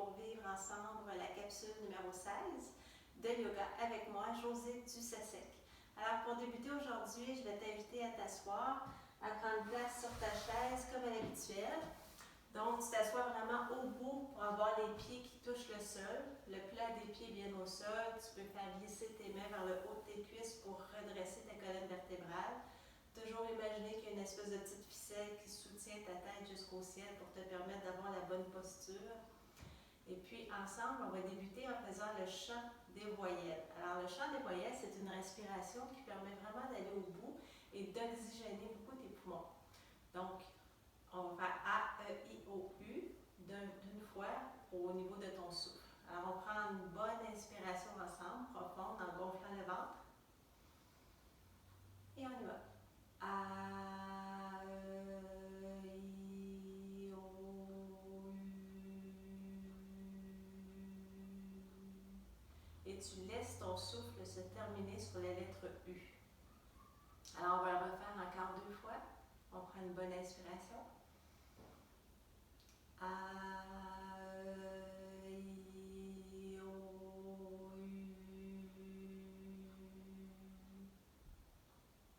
pour vivre ensemble la capsule numéro 16 de yoga avec moi, Josée Dussasec. Alors pour débuter aujourd'hui, je vais t'inviter à t'asseoir, à prendre place sur ta chaise comme à l'habituel. Donc tu t'assois vraiment au bout pour avoir les pieds qui touchent le sol, le plat des pieds bien au sol. Tu peux faire glisser tes mains vers le haut de tes cuisses pour redresser ta colonne vertébrale. Toujours imaginer qu'il y a une espèce de petite ficelle qui soutient ta tête jusqu'au ciel pour te permettre d'avoir la bonne posture. Et puis ensemble, on va débuter en faisant le chant des voyelles. Alors le chant des voyelles, c'est une respiration qui permet vraiment d'aller au bout et d'oxygéner beaucoup tes poumons. Donc, on va faire A, E, I, O, U d'une fois au niveau de ton souffle. Alors on prend une bonne inspiration ensemble, profonde, en gonflant le ventre. Et on y va. A, E, I, O, U. Et tu laisses ton souffle se terminer sur la lettre U. Alors, on va le refaire encore 2 fois. On prend une bonne inspiration. A, E, I, O, U.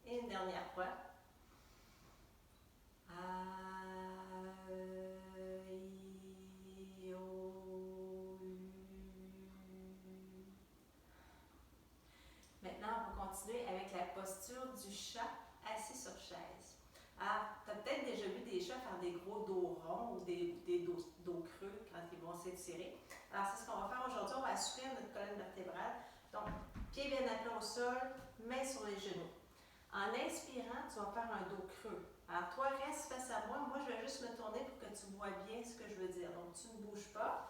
Et une dernière fois. A, E, I, O, U. Maintenant, on va continuer avec la posture du chat assis sur chaise. Alors, tu as peut-être déjà vu des chats faire des gros dos ronds ou des dos creux quand ils vont s'étirer. Alors, c'est ce qu'on va faire aujourd'hui. On va assouplir notre colonne vertébrale. Donc, pieds bien appelés au sol, mains sur les genoux. En inspirant, tu vas faire un dos creux. Alors, toi, reste face à moi. Moi, je vais juste me tourner pour que tu vois bien ce que je veux dire. Donc, tu ne bouges pas.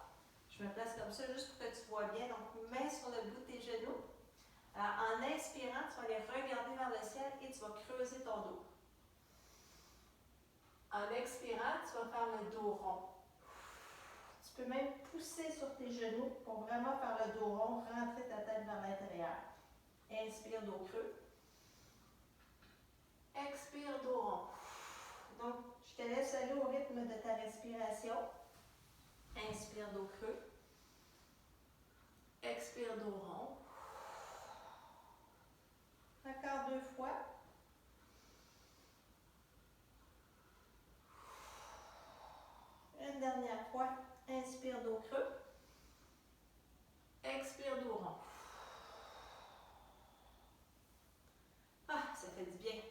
Je me place comme ça juste pour que tu vois bien. Donc, mains sur le bout de tes genoux. Alors, en inspirant, tu vas aller regarder vers le ciel et tu vas creuser ton dos. En expirant, tu vas faire le dos rond. Tu peux même pousser sur tes genoux pour vraiment faire le dos rond, rentrer ta tête vers l'intérieur. Inspire, dos creux. Expire, dos rond. Donc, je te laisse aller au rythme de ta respiration. Inspire, dos creux. Expire, dos rond. Encore 2 fois. Une dernière fois. Inspire, dos creux. Expire, dos rond. Ah, ça fait du bien.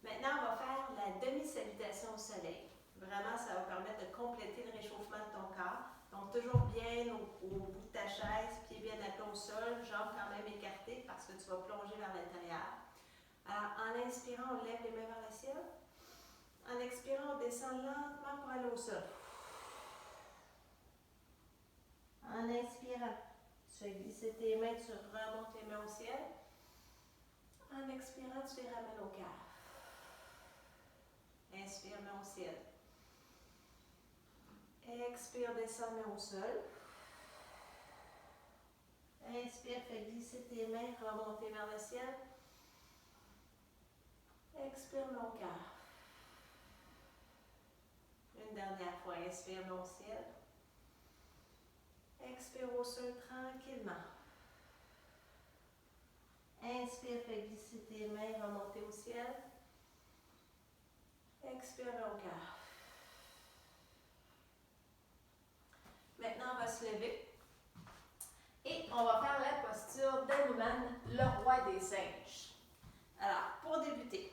Maintenant, on va faire la demi-salutation au soleil. Vraiment, ça va permettre de compléter le réchauffement de ton corps. Donc, toujours bien au bout de ta chaise, pieds bien appelés au sol, jambes quand même écartées parce que tu vas plonger vers l'intérieur. Alors, en inspirant, on lève les mains vers le ciel. En expirant, on descend lentement pour aller au sol. En inspirant, tu fais glisser tes mains, tu remontes tes mains au ciel. En expirant, tu les ramènes au cœur. Inspire, main au ciel. Expire, descends, main au sol. Inspire, fais glisser tes mains, remonter vers le ciel. Expire, main au cœur. Une dernière fois, inspire, main au ciel. Expire au sol tranquillement. Inspire, fais glisser tes mains, remonter au ciel. Expire, main au cœur. Maintenant, on va se lever. Et on va faire la posture d'Hanuman, le roi des singes. Alors, pour débuter,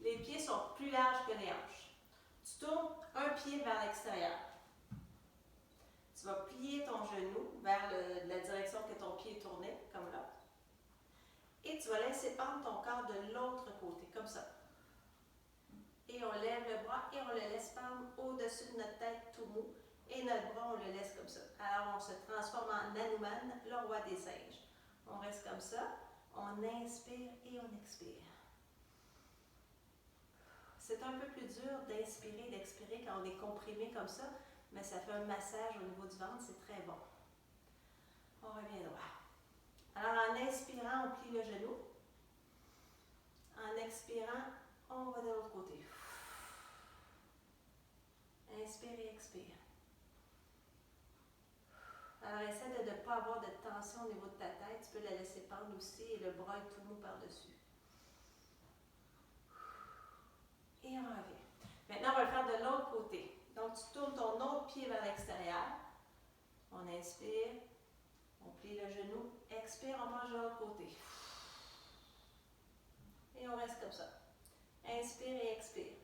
les pieds sont plus larges que les hanches. Tu tournes un pied vers l'extérieur. Tu vas plier ton genou vers la direction que ton pied est tourné, comme là. Et tu vas laisser pendre ton corps de l'autre côté, comme ça. Et on lève le bras et on le laisse pendre au-dessus de notre tête tout mou. Et notre bras, on le laisse comme ça. Alors, on se transforme en Hanuman, le roi des singes. On reste comme ça. On inspire et on expire. C'est un peu plus dur d'inspirer et d'expirer quand on est comprimé comme ça, mais ça fait un massage au niveau du ventre, c'est très bon. On revient droit. Alors, en inspirant, on plie le genou. En expirant, on va de l'autre côté. Inspire et expire. Alors, essaie de ne pas avoir de tension au niveau de ta tête. Tu peux la laisser pendre aussi et le bras est tout mou par-dessus. Et on revient. Maintenant, on va le faire de l'autre côté. Donc, tu tournes ton autre pied vers l'extérieur. On inspire. On plie le genou. Expire, on penche de l'autre côté. Et on reste comme ça. Inspire et expire.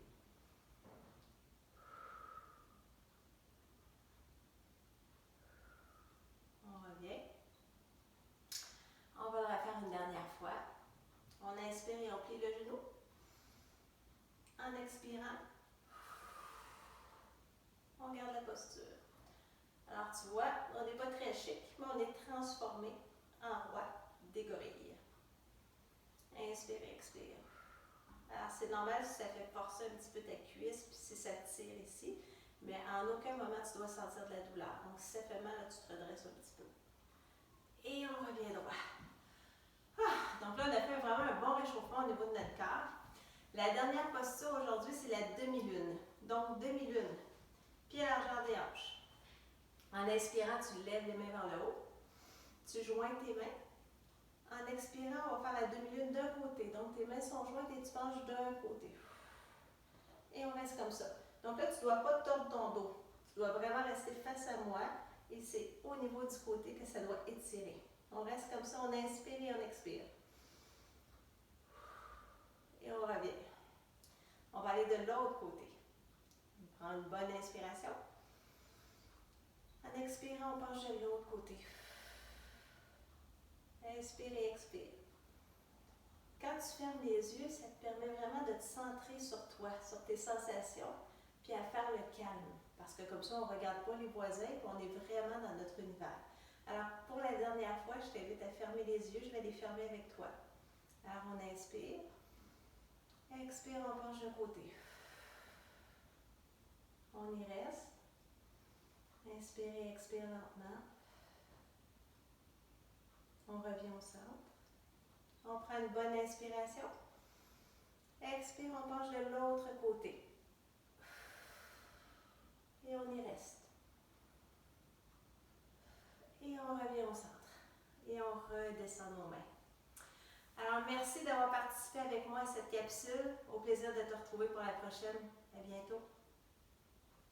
On revient. On va le refaire une dernière fois. On inspire et on plie le genou. En expirant, on garde la posture. Alors tu vois, on n'est pas très chic, mais on est transformé en roi des gorilles. Inspire et expire. Alors c'est normal si ça fait forcer un petit peu ta cuisse, puis si ça tire ici, mais en aucun moment tu dois sentir de la douleur. Donc si ça fait mal, là, tu te redresses un petit peu. Et on revient droit. Donc là, on a fait vraiment un bon réchauffement au niveau de notre corps. La dernière posture aujourd'hui, c'est la demi-lune. Donc, demi-lune, pied à largeur des hanches. En inspirant, tu lèves les mains vers le haut. Tu joins tes mains. En expirant, on va faire la demi-lune d'un côté. Donc, tes mains sont jointes et tu penches d'un côté. Et on reste comme ça. Donc là, tu ne dois pas tordre ton dos. Tu dois vraiment rester face à moi. Et c'est au niveau du côté que ça doit étirer. On reste comme ça, on inspire et on expire. Et on revient. On va aller de l'autre côté. On prend une bonne inspiration. En expirant, on penche de l'autre côté. Inspire et expire. Quand tu fermes les yeux, ça te permet vraiment de te centrer sur toi, sur tes sensations, puis à faire le calme. Parce que comme ça, on ne regarde pas les voisins, puis on est vraiment dans notre univers. Alors, pour la dernière fois, je t'invite à fermer les yeux. Je vais les fermer avec toi. Alors, on inspire. Expire, on penche d'un côté. On y reste. Inspire et expire lentement. On revient au centre. On prend une bonne inspiration. Expire, on penche de l'autre côté. Et on y reste. Et on revient au centre. Et on redescend nos mains. Alors, merci d'avoir participé avec moi à cette capsule. Au plaisir de te retrouver pour la prochaine. À bientôt.